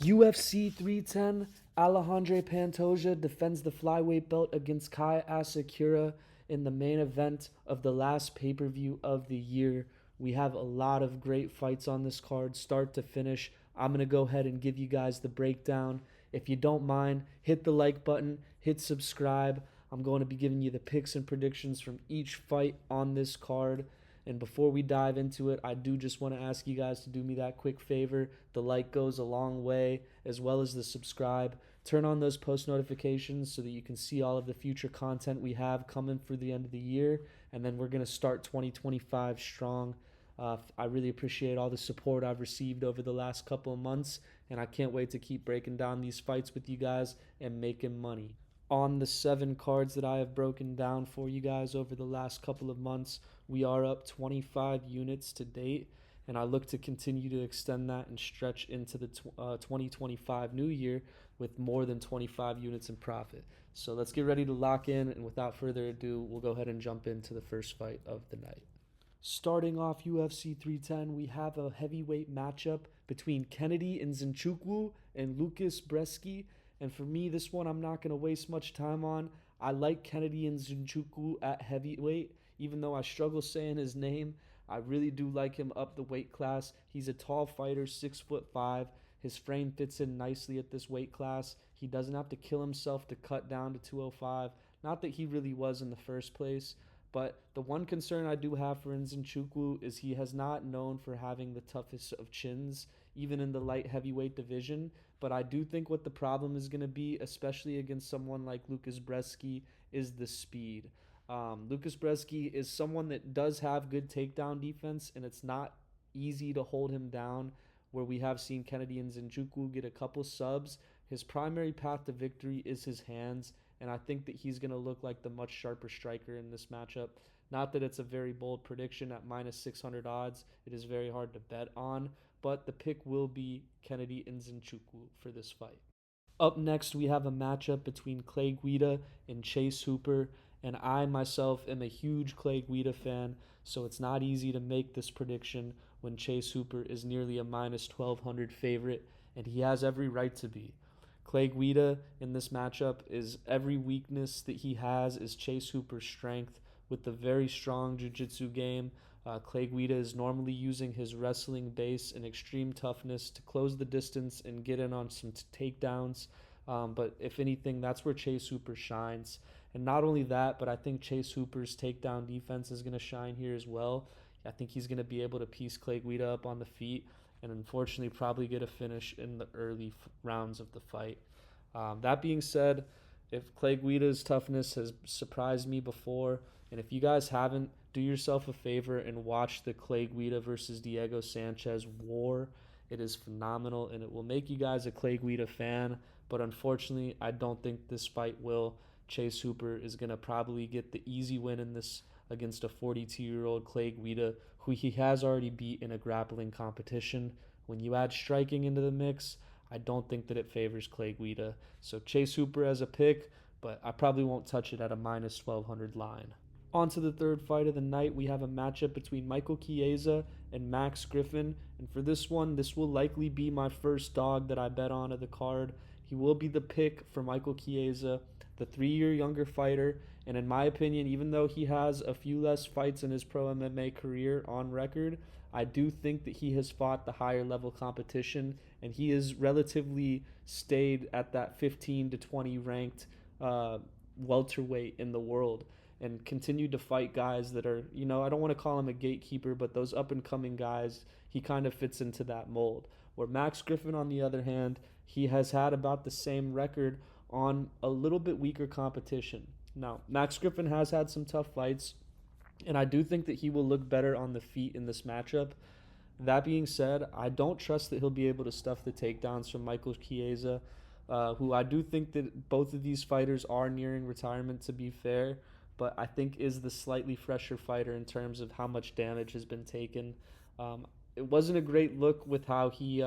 UFC 310, Alejandro Pantoja defends the flyweight belt against Kai Asakura in the main event of the last pay-per-view of the year. We have a lot of great fights on this card, start to finish. I'm going to go ahead and give you guys the breakdown. If you don't mind, hit the like button, hit subscribe. I'm going to be giving you the picks and predictions from each fight on this card. And before we dive into it, I do just want to ask you guys to do me that quick favor. The like goes a long way, as well as the subscribe. Turn on those post notifications so that you can see all of the future content we have coming for the end of the year. And then we're going to start 2025 strong. I really appreciate all the support I've received over the last couple of months, and I can't wait to keep breaking down these fights with you guys and making money. On the 7 cards that I have broken down for you guys over the last couple of months, we are up 25 units to date, and I look to continue to extend that and stretch into the 2025 new year with more than 25 units in profit. So let's get ready to lock in, and without further ado, we'll go ahead and jump into the first fight of the night. Starting off UFC 310, we have a heavyweight matchup between Kennedy Nzechukwu and Lucas Brzeski. And for me, this one I'm not going to waste much time on. I like Kennedy Nzechukwu at heavyweight, even though I struggle saying his name. I really do like him up the weight class. He's a tall fighter, 6'5". His frame fits in nicely at this weight class. He doesn't have to kill himself to cut down to 205. Not that he really was in the first place. But the one concern I do have for Nzechukwu is he has not known for having the toughest of chins, even in the light heavyweight division. But I do think what the problem is going to be, especially against someone like Lucas Brzeski, is the speed. Lucas Brzeski is someone that does have good takedown defense, and it's not easy to hold him down. Where we have seen Kennedy Nzechukwu get a couple subs, his primary path to victory is his hands, and I think that he's going to look like the much sharper striker in this matchup. Not that it's a very bold prediction at minus 600 odds. It is very hard to bet on, but the pick will be Kennedy Nzechukwu for this fight. Up next, we have a matchup between Clay Guida and Chase Hooper, and I myself am a huge Clay Guida fan, so it's not easy to make this prediction when Chase Hooper is nearly a minus 1200 favorite, and he has every right to be. Clay Guida in this matchup is every weakness that he has is Chase Hooper's strength with the very strong jiu-jitsu game. Clay Guida is normally using his wrestling base and extreme toughness to close the distance and get in on some takedowns. But if anything, that's where Chase Hooper shines. And not only that, but I think Chase Hooper's takedown defense is going to shine here as well. I think he's going to be able to piece Clay Guida up on the feet and unfortunately probably get a finish in the early rounds of the fight. That being said, if Clay Guida's toughness has surprised me before, and if you guys haven't, do yourself a favor and watch the Clay Guida versus Diego Sanchez war. It is phenomenal, and it will make you guys a Clay Guida fan, but unfortunately, I don't think this fight will. Chase Hooper is going to probably get the easy win in this against a 42-year-old Clay Guida, who he has already beat in a grappling competition. When you add striking into the mix, I don't think that it favors Clay Guida. So Chase Hooper as a pick, but I probably won't touch it at a minus 1200 line. On to the third fight of the night, we have a matchup between Michael Chiesa and Max Griffin. And for this one, this will likely be my first dog that I bet on of the card. He will be the pick for Michael Chiesa, the 3-year younger fighter. And in my opinion, even though he has a few less fights in his pro MMA career on record, I do think that he has fought the higher level competition, and he has relatively stayed at that 15 to 20 ranked welterweight in the world and continued to fight guys that are, I don't want to call him a gatekeeper, but those up and coming guys, he kind of fits into that mold. Where Max Griffin, on the other hand, he has had about the same record on a little bit weaker competition. Now, Max Griffin has had some tough fights, and I do think that he will look better on the feet in this matchup. That being said, I don't trust that he'll be able to stuff the takedowns from Michael Chiesa, who I do think that both of these fighters are nearing retirement, to be fair, but I think is the slightly fresher fighter in terms of how much damage has been taken. It wasn't a great look with how he,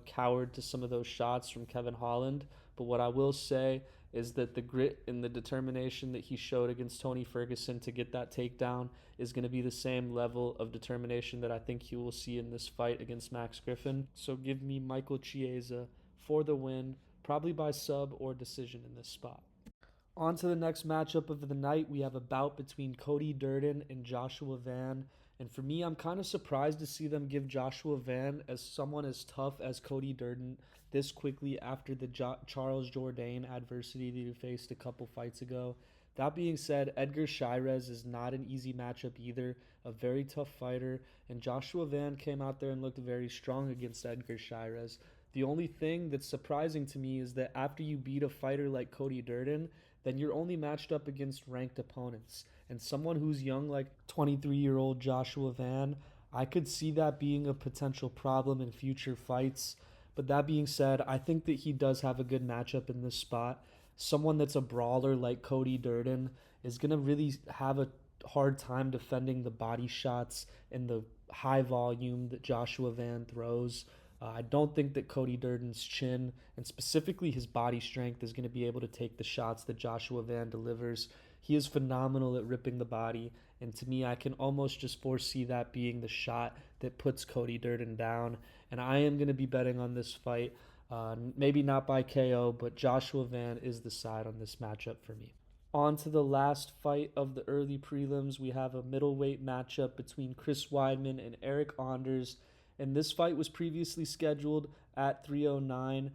cowered to some of those shots from Kevin Holland. But what I will say is that the grit and the determination that he showed against Tony Ferguson to get that takedown is going to be the same level of determination that I think he will see in this fight against Max Griffin. So give me Michael Chiesa for the win, probably by sub or decision in this spot. On to the next matchup of the night. We have a bout between Cody Durden and Joshua Van. And for me, I'm kind of surprised to see them give Joshua Van as someone as tough as Cody Durden this quickly after the Charles Jourdain adversity that he faced a couple fights ago. That being said, Edgar Shirez is not an easy matchup either, a very tough fighter, and Joshua Van came out there and looked very strong against Edgar Shirez. The only thing that's surprising to me is that after you beat a fighter like Cody Durden, then you're only matched up against ranked opponents. And someone who's young, like 23-year-old Joshua Van, I could see that being a potential problem in future fights. But that being said, I think that he does have a good matchup in this spot. Someone that's a brawler like Cody Durden is going to really have a hard time defending the body shots and the high volume that Joshua Van throws. I don't think that Cody Durden's chin and specifically his body strength is going to be able to take the shots that Joshua Van delivers. He is phenomenal at ripping the body, and to me, I can almost just foresee that being the shot that puts Cody Durden down. And I am going to be betting on this fight. Maybe not by KO, but Joshua Van is the side on this matchup for me. On to the last fight of the early prelims. We have a middleweight matchup between Chris Weidman and Eric Anders. And this fight was previously scheduled at 309.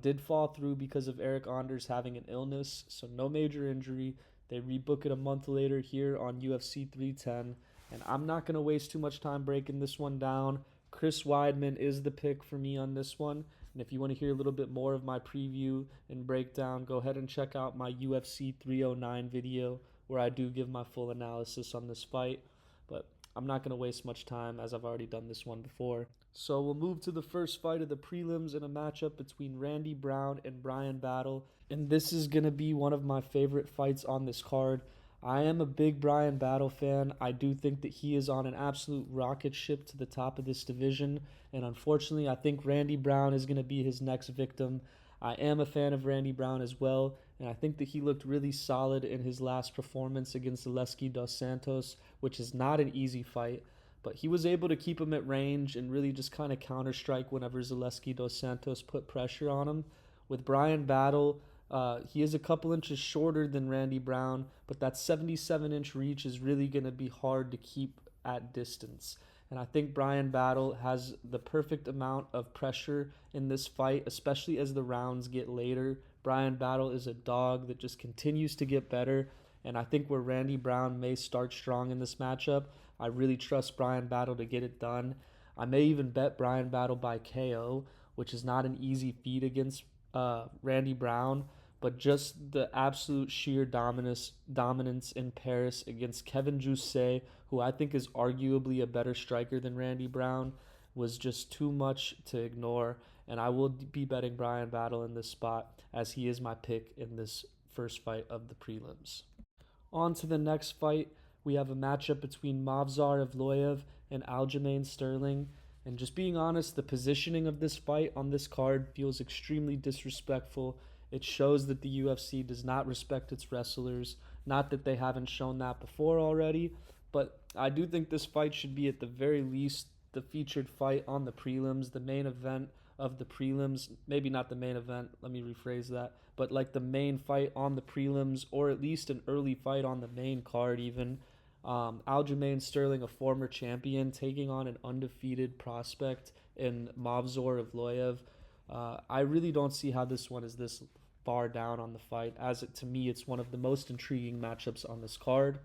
Did fall through because of Eric Anders having an illness, so no major injury. They rebook it a month later here on UFC 310. And I'm not going to waste too much time breaking this one down. Chris Weidman is the pick for me on this one. And if you want to hear a little bit more of my preview and breakdown, go ahead and check out my UFC 309 video where I do give my full analysis on this fight. But I'm not going to waste much time as I've already done this one before. So we'll move to the first fight of the prelims in a matchup between Randy Brown and Bryan Battle. And this is going to be one of my favorite fights on this card. I am a big Bryan Battle fan. I do think that he is on an absolute rocket ship to the top of this division. And unfortunately, I think Randy Brown is going to be his next victim. I am a fan of Randy Brown as well, and I think that he looked really solid in his last performance against Zaleski dos Santos, which is not an easy fight, but he was able to keep him at range and really just kind of counter-strike whenever Zaleski dos Santos put pressure on him. With Bryan Battle, he is a couple inches shorter than Randy Brown, but that 77-inch reach is really going to be hard to keep at distance. And I think Bryan Battle has the perfect amount of pressure in this fight, especially as the rounds get later. Bryan Battle is a dog that just continues to get better. And I think where Randy Brown may start strong in this matchup, I really trust Bryan Battle to get it done. I may even bet Bryan Battle by KO, which is not an easy feat against Randy Brown. But just the absolute sheer dominance in Paris against Kevin Jousset, who I think is arguably a better striker than Randy Brown, was just too much to ignore. And I will be betting Bryan Battle in this spot, as he is my pick in this first fight of the prelims. On to the next fight, we have a matchup between Movsar Evloev and Aljamain Sterling. And just being honest, the positioning of this fight on this card feels extremely disrespectful. It shows that the UFC does not respect its wrestlers. Not that they haven't shown that before already, but I do think this fight should be at the very least the featured fight on the prelims, the main event of the prelims. Maybe not the main event, let me rephrase that, but like the main fight on the prelims, or at least an early fight on the main card even. Aljamain Sterling, a former champion, taking on an undefeated prospect in Movsar Evloev. I really don't see how this one is this far down on the fight, as to me it's one of the most intriguing matchups on this card.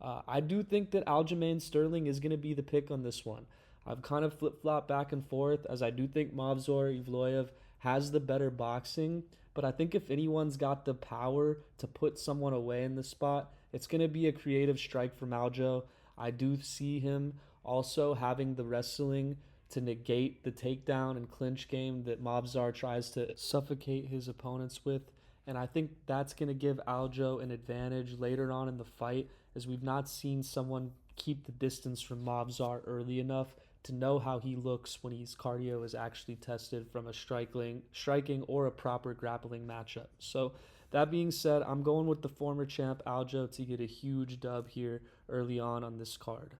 I do think that Aljamain Sterling is going to be the pick on this one. I've kind of flip-flopped back and forth, as I do think Movsar Evloev has the better boxing, but I think if anyone's got the power to put someone away in the spot, it's going to be a creative strike from Aljo. I do see him also having the wrestling to negate the takedown and clinch game that Movsar tries to suffocate his opponents with. And I think that's going to give Aljo an advantage later on in the fight, as we've not seen someone keep the distance from Movsar early enough to know how he looks when his cardio is actually tested from a striking or a proper grappling matchup. So that being said, I'm going with the former champ Aljo to get a huge dub here early on this card.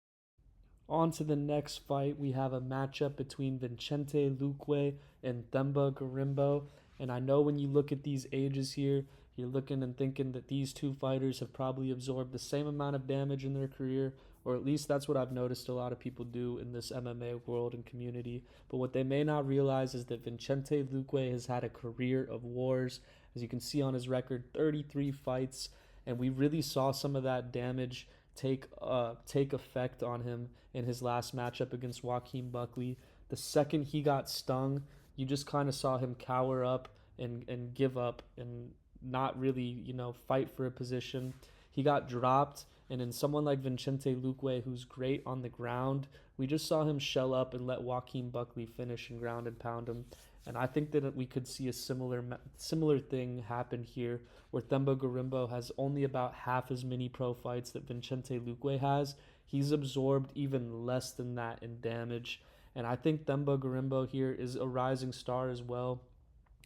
On to the next fight, we have a matchup between Vicente Luque and Themba Gorimbo. And I know when you look at these ages here, you're looking and thinking that these two fighters have probably absorbed the same amount of damage in their career, or at least that's what I've noticed a lot of people do in this MMA world and community. But what they may not realize is that Vicente Luque has had a career of wars. As you can see on his record, 33 fights, and we really saw some of that damage take effect on him in his last matchup against Joaquin Buckley. The second he got stung, you just kind of saw him cower up and give up and not really, fight for a position. He got dropped, and in someone like Vicente Luque, who's great on the ground, we just saw him shell up and let Joaquin Buckley finish and ground and pound him. And I think that we could see a similar thing happen here, where Themba Gorimbo has only about half as many pro fights that Vicente Luque has. He's absorbed even less than that in damage. And I think Themba Gorimbo here is a rising star as well.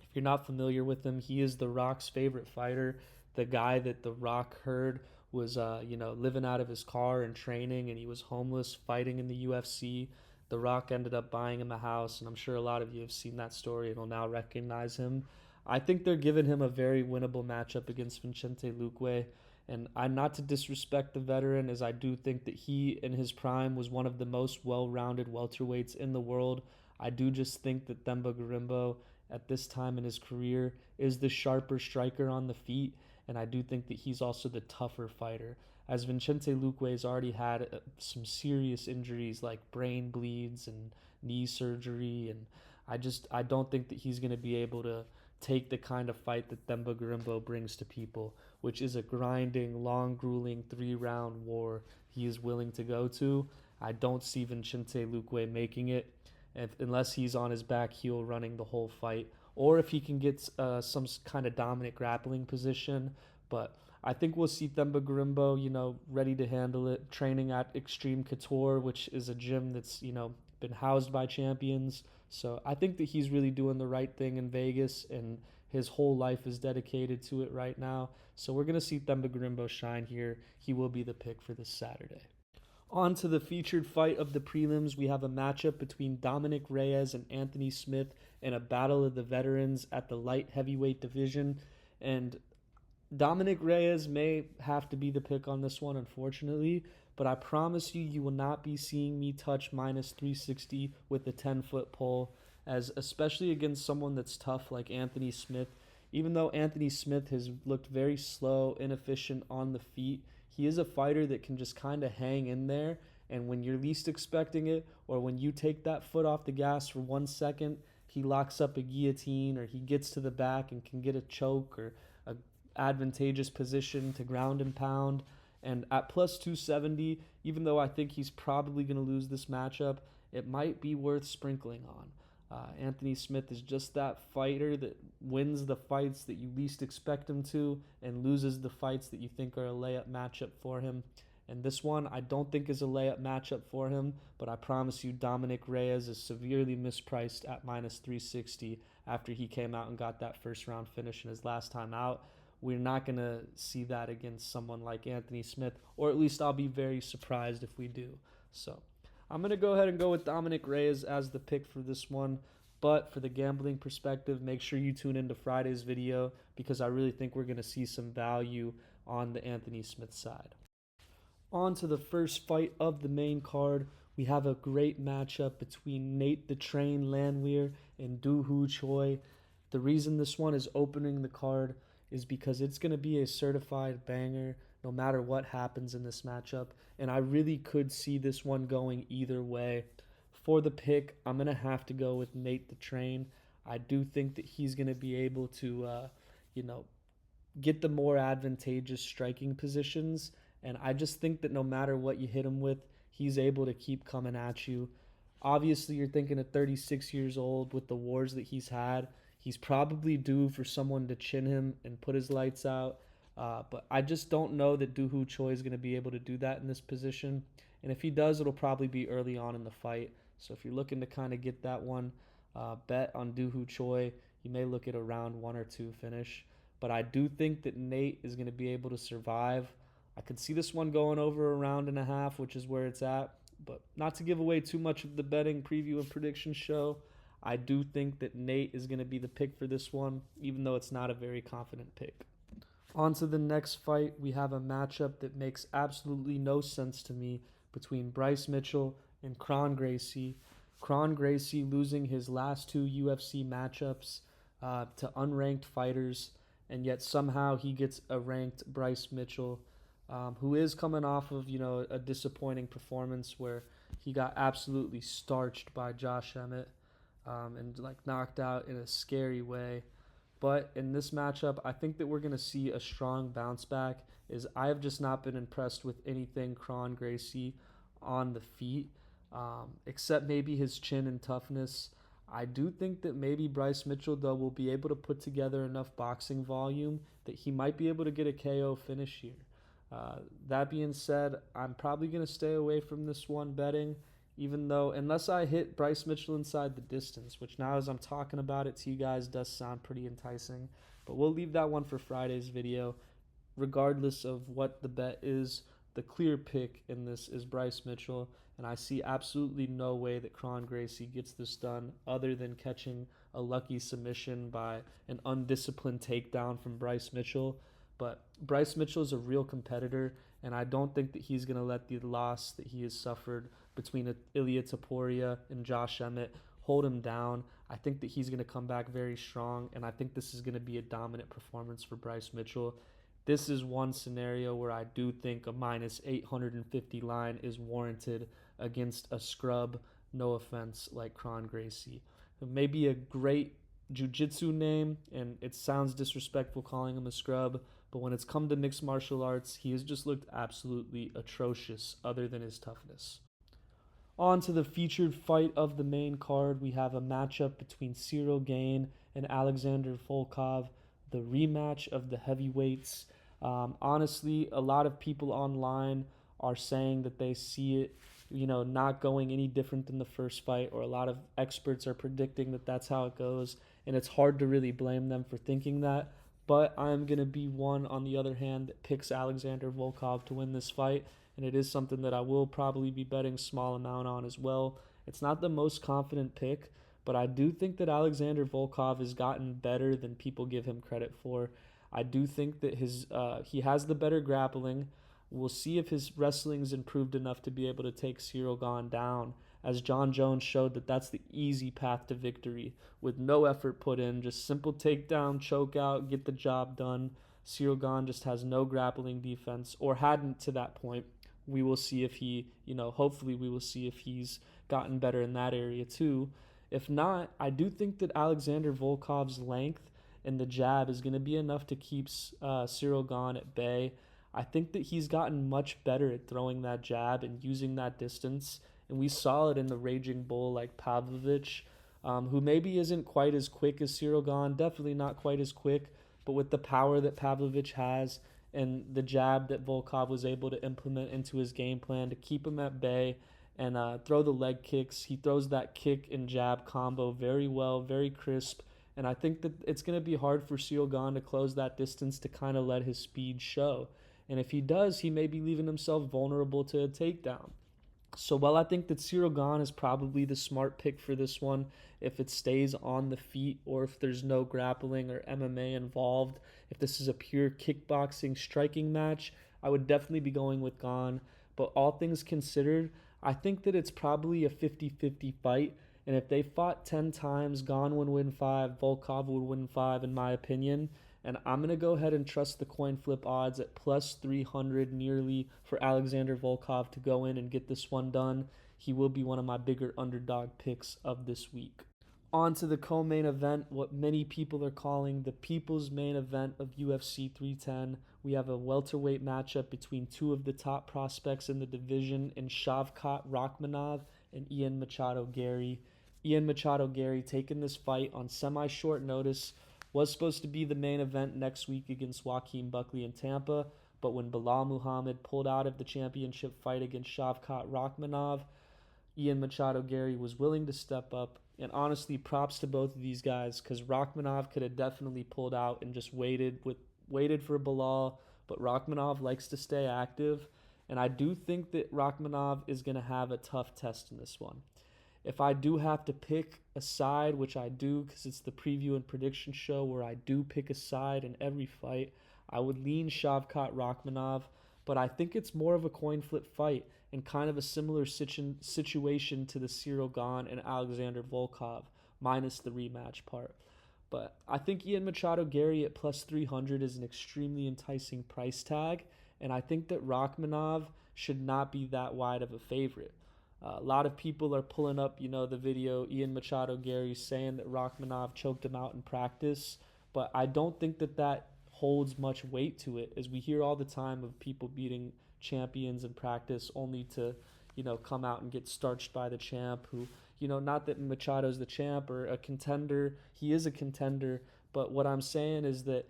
If you're not familiar with him, he is The Rock's favorite fighter, the guy that The Rock heard was, living out of his car and training, and he was homeless fighting in the UFC. The Rock ended up buying him a house, and I'm sure a lot of you have seen that story and will now recognize him. I think they're giving him a very winnable matchup against Vicente Luque. And I'm not to disrespect the veteran, as I do think that he, in his prime, was one of the most well-rounded welterweights in the world. I do just think that Themba Gorimbo, at this time in his career, is the sharper striker on the feet, and I do think that he's also the tougher fighter. As Vicente Luque has already had some serious injuries like brain bleeds and knee surgery, and I don't think that he's going to be able to take the kind of fight that Themba Gorimbo brings to people, which is a grinding, long, grueling 3-round war he is willing to go to. I don't see Vicente Luque making it unless he's on his back heel running the whole fight, or if he can get some kind of dominant grappling position. But I think we'll see Themba Gorimbo, ready to handle it, training at Extreme Couture, which is a gym that's, been housed by champions. So I think that he's really doing the right thing in Vegas, and his whole life is dedicated to it right now. So we're going to see Themba Gorimbo shine here. He will be the pick for this Saturday. On to the featured fight of the prelims. We have a matchup between Dominic Reyes and Anthony Smith in a battle of the veterans at the light heavyweight division. And Dominic Reyes may have to be the pick on this one, unfortunately, but I promise you, you will not be seeing me touch minus 360 with the 10-foot pole, as especially against someone that's tough like Anthony Smith. Even though Anthony Smith has looked very slow, inefficient on the feet, he is a fighter that can just kind of hang in there, and when you're least expecting it, or when you take that foot off the gas for 1 second, he locks up a guillotine, or he gets to the back and can get a choke or a advantageous position to ground and pound. And at plus 270, even though I think he's probably going to lose this matchup, it might be worth sprinkling on. Anthony Smith is just that fighter that wins the fights that you least expect him to and loses the fights that you think are a layup matchup for him. And this one I don't think is a layup matchup for him, but I promise you Dominic Reyes is severely mispriced at minus 360 after he came out and got that first round finish in his last time out. We're not going to see that against someone like Anthony Smith, or at least I'll be very surprised if we do. So I'm going to go ahead and go with Dominic Reyes as the pick for this one. But for the gambling perspective, make sure you tune into Friday's video, because I really think we're going to see some value on the Anthony Smith side. On to the first fight of the main card. We have a great matchup between Nate the Train Landwehr and Doo Ho Choi. The reason this one is opening the card is because it's going to be a certified banger no matter what happens in this matchup, and I really could see this one going either way. For the pick, I'm going to have to go with Nate the Train. I do think that he's going to be able to, get the more advantageous striking positions, and I just think that no matter what you hit him with, he's able to keep coming at you. Obviously, you're thinking at 36 years old with the wars that he's had, he's probably due for someone to chin him and put his lights out. But I just don't know that Doo Ho Choi is going to be able to do that in this position. And if he does, it'll probably be early on in the fight. So if you're looking to kind of get that one, bet on Doo Ho Choi. You may look at a round 1 or 2 finish. But I do think that Nate is going to be able to survive. I could see this one going over a round and a half, which is where it's at. But not to give away too much of the betting preview and prediction show, I do think that Nate is going to be the pick for this one, even though it's not a very confident pick. On to the next fight, we have a matchup that makes absolutely no sense to me between Bryce Mitchell and Kron Gracie. Kron Gracie losing his last two UFC matchups to unranked fighters, and yet somehow he gets a ranked Bryce Mitchell, who is coming off of a disappointing performance where he got absolutely starched by Josh Emmett, and like knocked out in a scary way. But in this matchup, I think that we're going to see a strong bounce back. Is I have just not been impressed with anything Kron Gracie on the feet, except maybe his chin and toughness. I do think that maybe Bryce Mitchell, though, will be able to put together enough boxing volume that he might be able to get a KO finish here. That being said, I'm probably going to stay away from this one betting, even though, unless I hit Bryce Mitchell inside the distance, which now as I'm talking about it to you guys does sound pretty enticing. But we'll leave that one for Friday's video. Regardless of what the bet is, the clear pick in this is Bryce Mitchell, and I see absolutely no way that Kron Gracie gets this done other than catching a lucky submission by an undisciplined takedown from Bryce Mitchell. But Bryce Mitchell is a real competitor, and I don't think that he's going to let the loss that he has suffered between Ilia Topuria and Josh Emmett hold him down. I think that he's going to come back very strong, and I think this is going to be a dominant performance for Bryce Mitchell. This is one scenario where I do think a minus 850 line is warranted against a scrub, no offense, like Kron Gracie. It may be a great jiu-jitsu name, and it sounds disrespectful calling him a scrub, but when it's come to mixed martial arts, he has just looked absolutely atrocious other than his toughness. On to the featured fight of the main card, we have a matchup between Cyril Gane and Alexander Volkov, the rematch of the heavyweights. Honestly, a lot of people online are saying that they see it, not going any different than the first fight, or a lot of experts are predicting that that's how it goes, and it's hard to really blame them for thinking that. But I'm going to be one, on the other hand, that picks Alexander Volkov to win this fight, and it is something that I will probably be betting small amount on as well. It's not the most confident pick, but I do think that Alexander Volkov has gotten better than people give him credit for. I do think that he has the better grappling. We'll see if his wrestling's improved enough to be able to take Cyril Gane down, as John Jones showed that that's the easy path to victory with no effort put in, just simple takedown, choke out, get the job done. Cyril Gane just has no grappling defense, or hadn't to that point. We will see if hopefully we will see if he's gotten better in that area too. If not, I do think that Alexander Volkov's length and the jab is going to be enough to keep Cyril Gane at bay. I think that he's gotten much better at throwing that jab and using that distance, and we saw it in the Raging Bull like Pavlovich, who maybe isn't quite as quick as Cyril Gane, definitely not quite as quick, but with the power that Pavlovich has and the jab that Volkov was able to implement into his game plan to keep him at bay and throw the leg kicks. He throws that kick and jab combo very well, very crisp, and I think that it's going to be hard for Cyril Gane to close that distance to kind of let his speed show. And if he does, he may be leaving himself vulnerable to a takedown. So while I think that Cyril Gane is probably the smart pick for this one, if it stays on the feet or if there's no grappling or MMA involved, if this is a pure kickboxing striking match, I would definitely be going with Gane. But all things considered, I think that it's probably a 50-50 fight. And if they fought 10 times, Gane would win 5, Volkov would win 5 in my opinion. And I'm going to go ahead and trust the coin flip odds at plus 300 nearly for Alexander Volkov to go in and get this one done. He will be one of my bigger underdog picks of this week. On to the co-main event, what many people are calling the people's main event of UFC 310. We have a welterweight matchup between two of the top prospects in the division in Shavkat Rakhmonov and Ian Machado Gary. Ian Machado Gary taking this fight on semi-short notice. Was supposed to be the main event next week against Joaquin Buckley in Tampa, but when Bilal Muhammad pulled out of the championship fight against Shavkat Rakhmonov, Ian Machado Gary was willing to step up. And honestly, props to both of these guys, because Rakhmonov could have definitely pulled out and just waited for Bilal, but Rakhmonov likes to stay active. And I do think that Rachmanov is going to have a tough test in this one. If I do have to pick a side, which I do because it's the preview and prediction show where I do pick a side in every fight, I would lean Shavkat Rachmanov, but I think it's more of a coin flip fight and kind of a similar situation to the Cyril Gane and Alexander Volkov, minus the rematch part. But I think Ian Machado Gary at plus 300 is an extremely enticing price tag, and I think that Rachmanov should not be that wide of a favorite. A lot of people are pulling up, the video Ian Machado Gary saying that Rachmanov choked him out in practice, but I don't think that that holds much weight to it, as we hear all the time of people beating champions in practice only to, come out and get starched by the champ who, not that Machado's the champ or a contender. He is a contender, but what I'm saying is that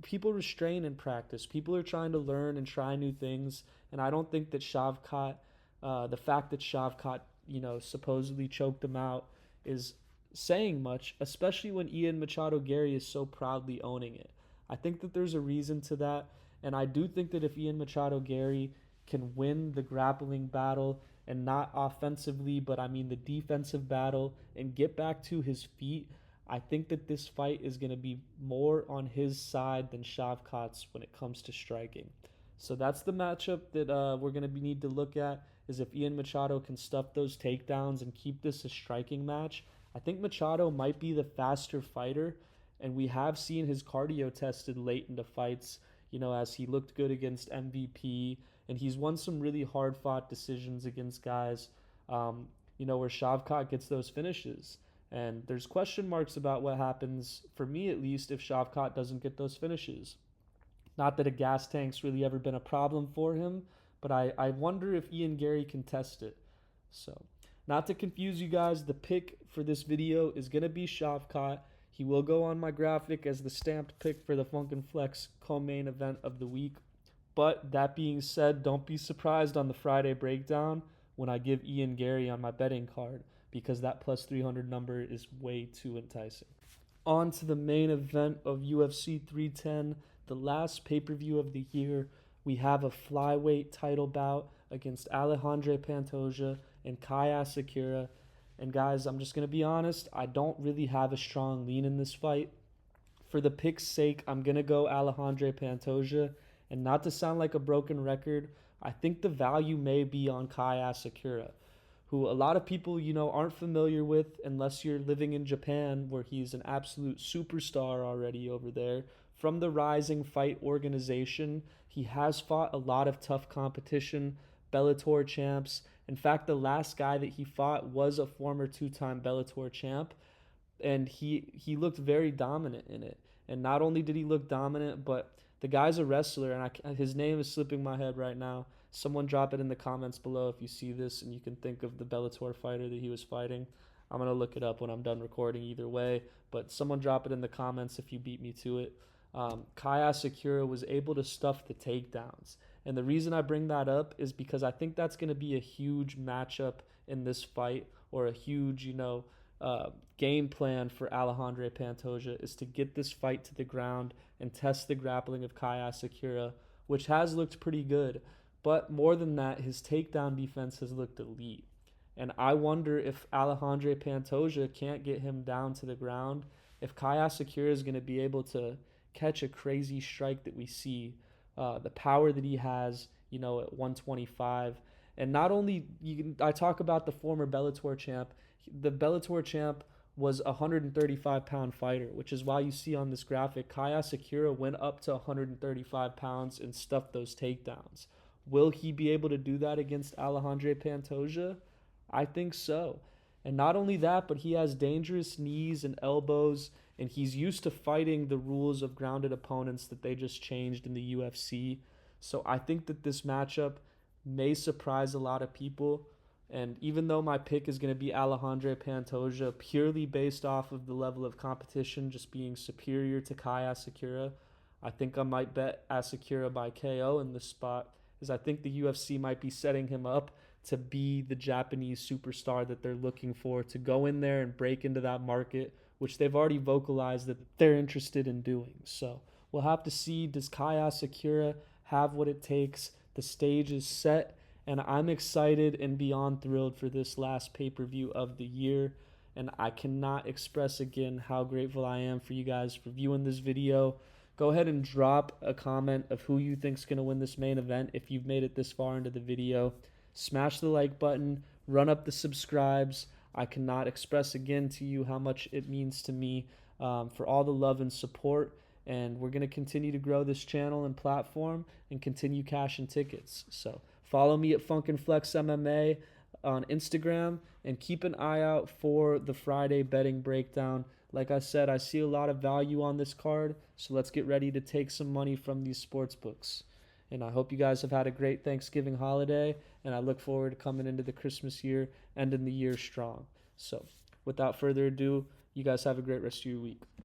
people restrain in practice. People are trying to learn and try new things, and I don't think that Shavkat, the fact that Shavkat, supposedly choked him out is saying much, especially when Ian Machado Gary is so proudly owning it. I think that there's a reason to that, and I do think that if Ian Machado Gary can win the grappling battle, and not offensively, but I mean the defensive battle, and get back to his feet, I think that this fight is going to be more on his side than Shavkat's when it comes to striking. So that's the matchup that we're going to need to look at, is if Ian Machado can stuff those takedowns and keep this a striking match. I think Machado might be the faster fighter, and we have seen his cardio tested late into fights, as he looked good against MVP, and he's won some really hard-fought decisions against guys, where Shavkat gets those finishes. And there's question marks about what happens, for me at least, if Shavkat doesn't get those finishes. Not that a gas tank's really ever been a problem for him, but I wonder if Ian Gary can test it. So, not to confuse you guys, the pick for this video is going to be Shavkat. He will go on my graphic as the stamped pick for the Funk and Flex co-main event of the week. But that being said, don't be surprised on the Friday breakdown when I give Ian Gary on my betting card, because that plus 300 number is way too enticing. On to the main event of UFC 310, the last pay-per-view of the year. We have a flyweight title bout against Alejandro Pantoja and Kai Asakura. And guys, I'm just going to be honest, I don't really have a strong lean in this fight. For the pick's sake, I'm going to go Alejandro Pantoja. And not to sound like a broken record, I think the value may be on Kai Asakura, who a lot of people, aren't familiar with unless you're living in Japan, where he's an absolute superstar already over there. From the Rising Fight organization, he has fought a lot of tough competition, Bellator champs. In fact, the last guy that he fought was a former two-time Bellator champ, and he looked very dominant in it. And not only did he look dominant, but the guy's a wrestler, and his name is slipping my head right now. Someone drop it in the comments below if you see this and you can think of the Bellator fighter that he was fighting. I'm going to look it up when I'm done recording either way, but someone drop it in the comments if you beat me to it. Kai Asakura was able to stuff the takedowns. And the reason I bring that up is because I think that's going to be a huge matchup in this fight, or a huge, game plan for Alejandro Pantoja, is to get this fight to the ground and test the grappling of Kai Asakura, which has looked pretty good. But more than that, his takedown defense has looked elite. And I wonder if Alejandro Pantoja can't get him down to the ground, if Kai Asakura is going to be able to catch a crazy strike that we see, the power that he has, at 125. And not only, I talk about the former Bellator champ, the Bellator champ was a 135-pound fighter, which is why you see on this graphic, Kai Asakura went up to 135 pounds and stuffed those takedowns. Will he be able to do that against Alejandro Pantoja? I think so. And not only that, but he has dangerous knees and elbows, and he's used to fighting the rules of grounded opponents that they just changed in the UFC. So I think that this matchup may surprise a lot of people. And even though my pick is going to be Alejandro Pantoja, purely based off of the level of competition just being superior to Kai Asakura, I think I might bet Asakura by KO in this spot, as I think the UFC might be setting him up to be the Japanese superstar that they're looking for, to go in there and break into that market, which they've already vocalized that they're interested in doing. So we'll have to see, does Kai Asakura have what it takes The stage is set, and I'm excited and beyond thrilled for this last pay-per-view of the year. And I cannot express again how grateful I am for you guys for viewing this video. Go ahead and drop a comment of who you think's going to win this main event if you've made it this far into the video. Smash the like button, run up the subscribes. I cannot express again to you how much it means to me, for all the love and support. And we're going to continue to grow this channel and platform and continue cashing tickets. So follow me at Funk and Flex MMA on Instagram, and keep an eye out for the Friday betting breakdown. Like I said, I see a lot of value on this card, so let's get ready to take some money from these sports books. And I hope you guys have had a great Thanksgiving holiday, and I look forward to coming into the Christmas year, ending the year strong. So without further ado, you guys have a great rest of your week.